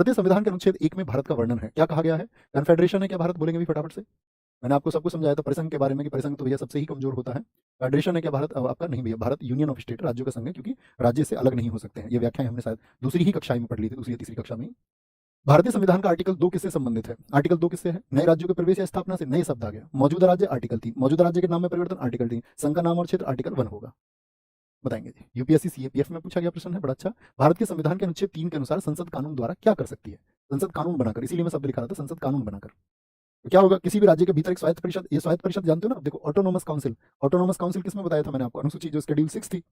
भारतीय संविधान के अनुच्छेद 1 में भारत का वर्णन है। क्या कहा गया है? कन्फेडरेशन है क्या भारत? बोलेंगे भी फटाफट से। मैंने आपको सब कुछ समझाया था परिसंघ के बारे में कि परिसंघ तो भैया सबसे ही कमजोर होता है। फेडरेशन है क्या भारत? आपका नहीं भैया, भारत यूनियन ऑफ स्टेट, राज्यों का संघ है, क्योंकि राज्य से अलग नहीं हो सकते हैं। ये व्याख्या हमने शायद दूसरी ही कक्षा में पढ़ ली थी, दूसरी या तीसरी कक्षा में। भारतीय संविधान का आर्टिकल 2 किससे संबंधित है? आर्टिकल 2 किससे है? नए राज्यों के प्रवेश या स्थापना से। नए शब्द आ गया। मौजूदा राज्य आर्टिकल 3, मौजूदा राज्य के नाम में परिवर्तन आर्टिकल 3, संघ का नाम और क्षेत्र आर्टिकल 1 होगा। बताएंगे जी। यूपीएससी सीएपीएफ में पूछा गया प्रश्न है, बड़ा अच्छा। भारत के संविधान के अनुच्छेद 3 के अनुसार संसद कानून द्वारा क्या कर सकती है? संसद कानून बनाकर, इसीलिए मैं शब्द लिखा रहा था, संसद कानून बनाकर। तो क्या होगा? किसी भी राज्य के भीतर एक स्वायत्त परिषद, ये स्वायत्त परिषद जानते हो ना? देखो, ऑटोनोमस काउंसिल, ऑटोनोमस काउंसिल किसमें बताया था मैंने आपको? अनुसूची जो शेड्यूल 6 थी,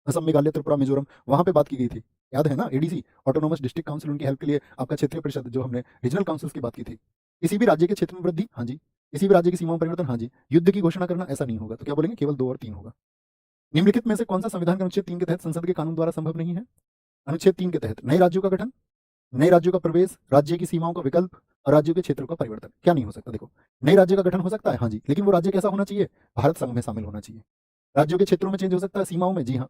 असम, मेघालय, त्रिपुरा, मिजोरम, वहां पे बात की गई थी, याद है ना? एडीसी, ऑटोनोमस डिस्ट्रिक्ट काउंसिल, उनकी हेल्प के लिए आपका क्षेत्रीय परिषद, जो हमने रीजनल काउंसिल्स की बात की थी। किसी भी राज्य के क्षेत्र में वृद्धि, हाँ जी। किसी भी राज्य की सीमाओं में परिवर्तन, हाँ जी। युद्ध की घोषणा करना, ऐसा नहीं होगा। तो क्या बोलेंगे? केवल 2 और 3 होगा। निम्नलिखित में से कौन सा संविधान के अनुच्छेद 3 के तहत संसद के कानून द्वारा संभव नहीं है? अनुच्छेद 3 के तहत नए राज्यों का गठन, नए राज्यों का प्रवेश, राज्य की सीमाओं का विकल्प और राज्यों के क्षेत्रों का परिवर्तन। क्या नहीं हो सकता? देखो, नए राज्य का गठन हो सकता है, हाँ जी, लेकिन वो राज्य कैसा होना चाहिए? भारत संघ में शामिल होना चाहिए। राज्यों के क्षेत्रों में चेंज हो सकता है, सीमाओं में, जी हाँ।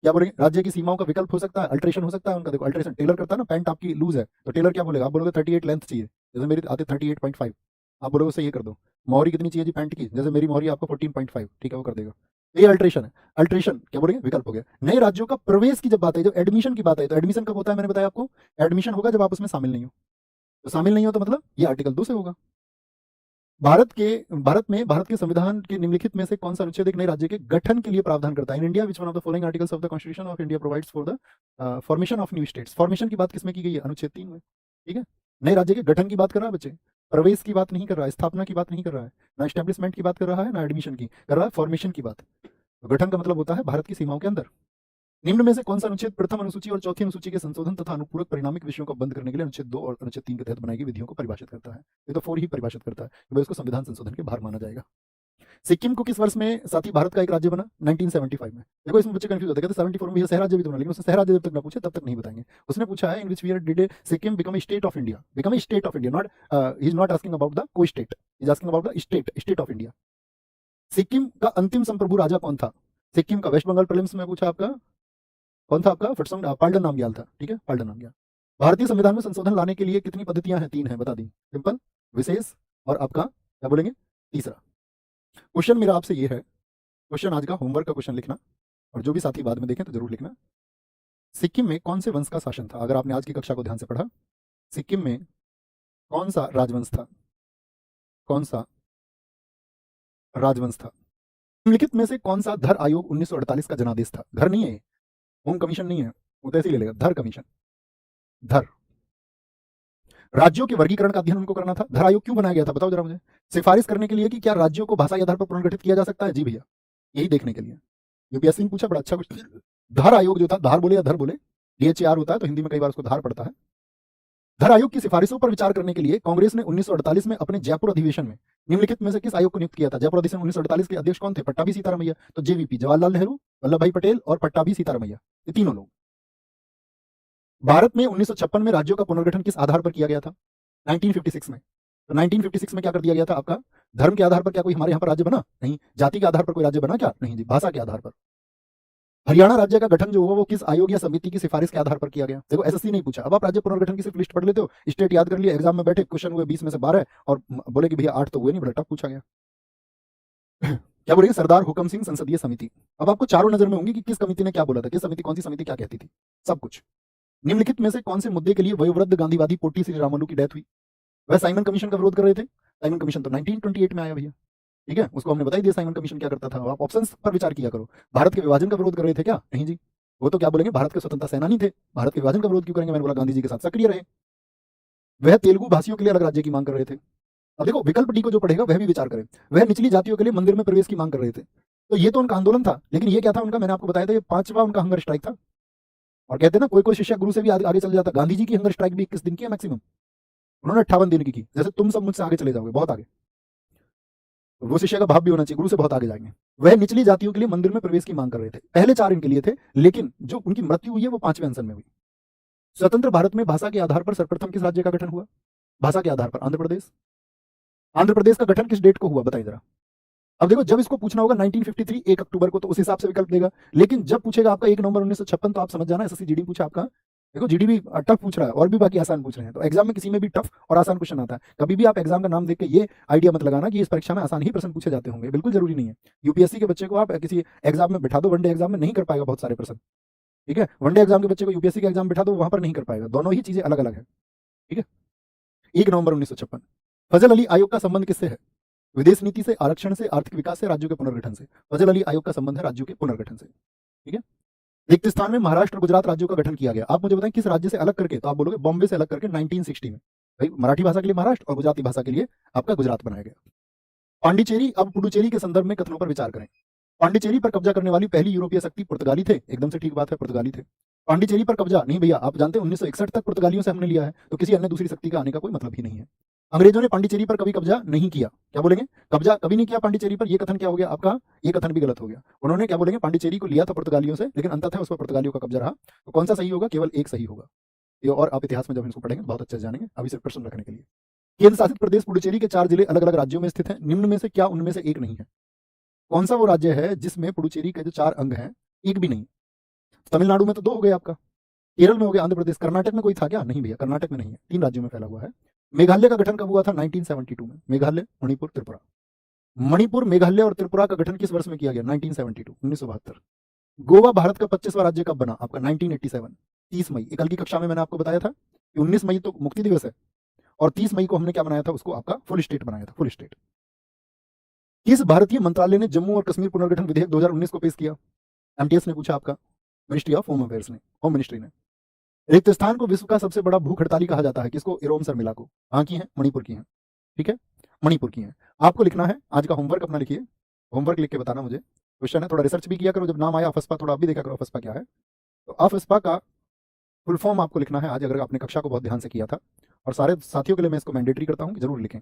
क्या बोलेंगे? राज्य की सीमाओं का विकल्प हो सकता है, अल्ट्रेशन हो सकता है उनका। देखो, अल्ट्रेशन टेलर करता है ना, पैंट आपकी लूज है तो टेलर क्या बोलेगा? आप बोलोगे 38 लेंथ चाहिए, जैसे मेरी आते 38.5, आप बोलोगे उससे ये कर दो। मोहरी कितनी चाहिए जी पैंट की? जैसे मेरी मोहरी आपको 14.5, ठीक है, वो कर देगा। ये अल्ट्रेशन है। अल्ट्रेशन क्या बोलेंगे? विकल्प हो गया। नए राज्यों का प्रवेश की जब बात है, जब एडमिशन की बात है, तो एडमिशन कब होता है? मैंने बताया आपको, एडमिशन होगा जब आप उसमें शामिल नहीं हो। तो शामिल नहीं हो तो मतलब ये आर्टिकल 2 से होगा। भारत के संविधान के निम्नलिखित में से कौन सा अनुच्छेद एक नए राज्य के गठन के लिए प्रावधान करता है? In India which one of the following articles of the constitution of India provides for the formation of new states. Formation की बात किसमें की गई है? अनुच्छेद 3 में, ठीक है। नए राज्य के गठन की बात कर रहा है बच्चे, प्रवेश की बात नहीं कर रहा है, स्थापना की बात नहीं कर रहा है, ना एस्टेब्लिशमेंट की बात कर रहा है, ना एडमिशन की कर रहा है, फॉर्मेशन की बात। तो गठन का मतलब होता है भारत की सीमाओं के अंदर। निम्न में से कौन सा अनुच्छेद प्रथम अनुसूची और चौथी अनुसूची के संशोधन तथा अनुपूरक परिणामिक विषयों को बंद करने के लिए अनुच्छेद 2 और अनुच्छेद 3 के तहत बनाई गई विधियों को परिभाषित करता है? ये तो 4 ही परिभाषित करता है कि भाई उसको संविधान संशोधन के बाहर माना जाएगा। सिक्किम को किस वर्ष में साथी भारत का एक राज्य बना? 1975 में। देखो, इसमें बच्चे कंफ्यूज होते हैं, कहते 74 में सह राज्य भी तो बना, लेकिन उसने सह राज्य जब तक ना पूछे तब तक नहीं बताएंगे। उसने पूछा है in which year did Sikkim become a state of India? Become a state of India, not he is not asking about the को state, he is asking about the state of India. Sikkim का अंतिम संप्रभु राजा कौन था? सिक्किम का, वेस्ट बंगाल प्रीलिम्स में पूछा आपका, कौन था आपका? फटसंग पाल्डन नामग्याल था, ठीक है, पाल्डन नामग्याल। भारतीय संविधान में संशोधन लाने के लिए कितनी पद्धतियां हैं? 3 हैं, बता दी। सिंपल, विशेष और आपका क्या बोलेंगे? तीसरा। क्वेश्चन मेरा आपसे ये है, क्वेश्चन आज का होमवर्क का क्वेश्चन लिखना, और जो भी साथी बाद में देखें तो जरूर लिखना। सिक्किम में कौन से वंश का शासन था? अगर आपने आज की कक्षा को ध्यान से पढ़ा, सिक्किम में कौन सा राजवंश था? कौन सा राजवंश था? निम्नलिखित में से कौन सा धर आयोग 1948 का जनादेश था? घर नहीं है, होम कमीशन नहीं है, वो तो ऐसे ही ले लेगा, धर कमीशन। धर राज्यों के वर्गीकरण का अध्ययन उनको करना था। धर आयोग क्यों बनाया गया था? बताओ जरा मुझे। सिफारिश करने के लिए कि क्या राज्यों को भाषा के आधार पर पुनर्गठित किया जा सकता है? जी भैया, यही देखने के लिए। यूपीएससी ने पूछा, बड़ा अच्छा कुछ। धर आयोग जो था, धार बोले या धर बोले, DHAR होता है तो हिंदी में कई बार उसको धार पड़ता है। धर आयोग की सिफारिशों पर विचार करने के लिए कांग्रेस ने 1948 में अपने जयपुर अधिवेशन में निम्नलिखित में से किस आयोग को नियुक्त किया था? जयपुर अधिवेशन 1948 के अध्यक्ष कौन थे? पट्टाभी सीतारामैया। तो JVP, जवाहरलाल नेहरू, वल्लभ भाई पटेल और पट्टाभी सीतारामैया, ये तीनों लोग। भारत में 1956 में राज्यों का पुनर्गठन किस आधार पर किया गया था? 1956 में। तो 1956 में क्या कर दिया गया था आपका? धर्म के आधार पर क्या कोई हमारे यहाँ पर राज्य बना? नहीं। जाति के आधार पर कोई राज्य बना क्या? नहीं जी। भाषा के आधार पर। हरियाणा राज्य का गठन जो हुआ वो किस आयोग या समिति की सिफारिश के आधार पर किया गया? देखो, SSC नहीं पूछा। अब आप राज्य पुनर्गठन की सिर्फ लिस्ट पढ़ लेते हो, स्टेट याद कर लिया, एग्जाम में बैठे, क्वेश्चन हुए 20 में से 12 और बोले कि भैया 8 तो हुए नहीं, बड़ा टफ पूछा गया। क्या बोलेंगे? सरदार हुकम सिंह संसदीय समिति। अब आपको चारों नजर में होंगी कि किस कमिटी ने क्या बोला था, किस समिति, कौन सी समिति क्या कहती थी, सब कुछ। निम्नलिखित में से कौन से मुद्दे के लिए वयोवृद्ध गांधीवादी पोटी श्री रामुलू की डेथ हुई? वह साइमन कमीशन का विरोध कर रहे थे। साइमन कमीशन तो 1928 में आया भैया, ठीक है, उसको हमने बता ही दिया साइमन कमीशन क्या करता था। आप ऑप्शंस पर विचार किया करो। भारत के विभाजन का विरोध कर रहे थे क्या? नहीं जी, वो तो क्या बोलेंगे, भारत के स्वतंत्रता सेनानी थे। भारत के विभाजन का विरोध क्यों करेंगे? मैंने बोला गांधी जी के साथ सक्रिय रहे। वह तेलुगु भाषियों के लिए अलग राज्य की मांग कर रहे थे। अब देखो, विकल्प डी को जो पढ़ेगा वह भी विचार करे। वह निचली जातियों के लिए मंदिर में प्रवेश की मांग कर रहे थे। तो ये तो उनका आंदोलन था, लेकिन ये क्या था उनका? मैंने आपको बताया था, ये 5वां उनका हंगर स्ट्राइक था। और कहते हैं ना, कोई कोई शिष्य गुरु से भी आगे चल जाता। गांधी जी की हंगर स्ट्राइक भी 21 दिन की है मैक्सिमम, उन्होंने 58 दिन की। जैसे तुम सब मुझसे आगे चले जाओगे, बहुत आगे। वो शिष्य का भाव भी होना चाहिए, गुरु से बहुत आगे जाएंगे। वह निचली जातियों के लिए मंदिर में प्रवेश की मांग कर रहे थे। पहले 4 इनके लिए थे, लेकिन जो उनकी मृत्यु हुई है वो 5वें अनशन में हुई। स्वतंत्र भारत में भाषा के आधार पर सर्वप्रथम किस राज्य का गठन हुआ? भाषा के आधार पर आंध्र प्रदेश। आंध्र प्रदेश का गठन किस डेट को हुआ? बताइए जरा। अब देखो, जब इसको पूछना होगा 1953 1 अक्टूबर को, तो उस हिसाब से विकल्प देगा। लेकिन जब पूछेगा आपका 1 नवंबर 1956, तो आप समझ जाना SSC GD पूछा आपका देखो जीडीपी टफ पूछ रहा है और भी बाकी आसान पूछ रहे हैं, तो एग्जाम में किसी में भी टफ और आसान क्वेश्चन आता है। कभी भी आप एग्जाम का नाम देख के ये आइडिया मत लगाना कि इस परीक्षा में आसान ही प्रश्न पूछे जाते होंगे, बिल्कुल जरूरी नहीं है। यूपीएससी के बच्चे को आप किसी एग्जाम में बिठा दो, वनडे एग्जाम में नहीं कर पाएगा बहुत सारे प्रश्न, ठीक है। वनडे एग्जाम के बच्चे को यूपीएससी के एग्जाम में बिठा दो, वहां पर नहीं कर पाएगा, दोनों ही चीजें अलग अलग है, ठीक है। 1 नवंबर 1956। फजल अली आयोग का संबंध किससे है? विदेश नीति से, आरक्षण से, आर्थिक विकास से, राज्यों के पुनर्गठन से। फजल अली आयोग का संबंध है राज्यों के पुनर्गठन से, ठीक है। रिक्त स्थान में महाराष्ट्र और गुजरात राज्यों का गठन किया गया। आप मुझे बताएं किस राज्य से अलग करके, तो आप बोलोगे बॉम्बे से अलग करके 1960 में। भाई मराठी भाषा के लिए महाराष्ट्र और गुजराती भाषा के लिए आपका गुजरात बनाया गया। पांडिचेरी अब पुडुचेरी के संदर्भ में कथनों पर विचार करें। पांडिचेरी पर कब्जा करने वाली पहली यूरोपीय शक्ति पुर्तगाली थे, एकदम से ठीक बात है, पुर्तगाली थे। पांडिचेरी पर कब्जा नहीं भैया, आप जानते हैं 1961 तक पुर्तगालियों से हमने लिया है, तो किसी अन्य दूसरी शक्ति का आने का कोई मतलब ही नहीं है। अंग्रेजों ने पांडिचेरी पर कभी कब्जा नहीं किया, क्या बोलेंगे? कब्जा कभी नहीं किया पांडिचेरी पर, ये कथन क्या हो गया आपका? ये कथन भी गलत हो गया। उन्होंने क्या बोलेंगे? पांडिचेरी को लिया था पुर्तगालियों से, लेकिन अंततः उस पर पुर्तगालियों का कब्जा रहा। तो कौन सा सही होगा? केवल एक सही होगा। ये और आप इतिहास में जब इसको पढ़ेंगे बहुत अच्छे से जानेंगे, अभी सिर्फ प्रश्न रखने के लिए। केंद्र शासित प्रदेश पुडुचेरी के 4 जिले अलग अलग राज्यों में स्थित हैं, निम्न में से क्या उनमें से एक नहीं है? कौन सा वो राज्य है जिसमें पुडुचेरी के जो 4 अंग हैं एक भी नहीं? तमिलनाडु में तो 2 हो गए आपका, केरल में हो गया, आंध्र प्रदेश, कर्नाटक में कोई था क्या? नहीं भैया, कर्नाटक में नहीं है, 3 राज्यों में फैला हुआ है। मेघालय का गठन कब हुआ था? 1972 में। मेघालय, मणिपुर, त्रिपुरा। मणिपुर, मेघालय और त्रिपुरा का गठन किस वर्ष में किया गया? 1972, 1972। गोवा भारत का 25वां राज्य कब बना? आपका 1987, 30 मई। कल की कक्षा में मैंने आपको बताया था कि 19 मई तो मुक्ति दिवस है और 30 मई को हमने क्या बनाया था? उसको आपका फुल स्टेट बनाया था, फुल स्टेट। किस भारतीय मंत्रालय ने जम्मू और कश्मीर पुनर्गठन विधेयक 2019 को पेश किया? एमटीएस ने पूछा, आपका मिनिस्ट्री ऑफ होम अफेयर्स ने, होम मिनिस्ट्री ने। रिक्त स्थान को विश्व का सबसे बड़ा भूख हड़ताली कहा जाता है, किसको? इरोम शर्मिला को। कहाँ की है? मणिपुर की है, ठीक है, मणिपुर की है। आपको लिखना है आज का होमवर्क अपना लिखिए, होमवर्क लिख के बताना मुझे। क्वेश्चन है, थोड़ा रिसर्च भी किया करो, जब नाम आया अफस्पा थोड़ा आप भी देखा करो अफस्पा क्या है। तो अफस्पा का फुल फॉर्म आपको लिखना है आज, अगर आपने कक्षा को बहुत ध्यान से किया था। और सारे साथियों के लिए मैं इसको मैंडेटरी करता हूँ कि जरूर लिखें।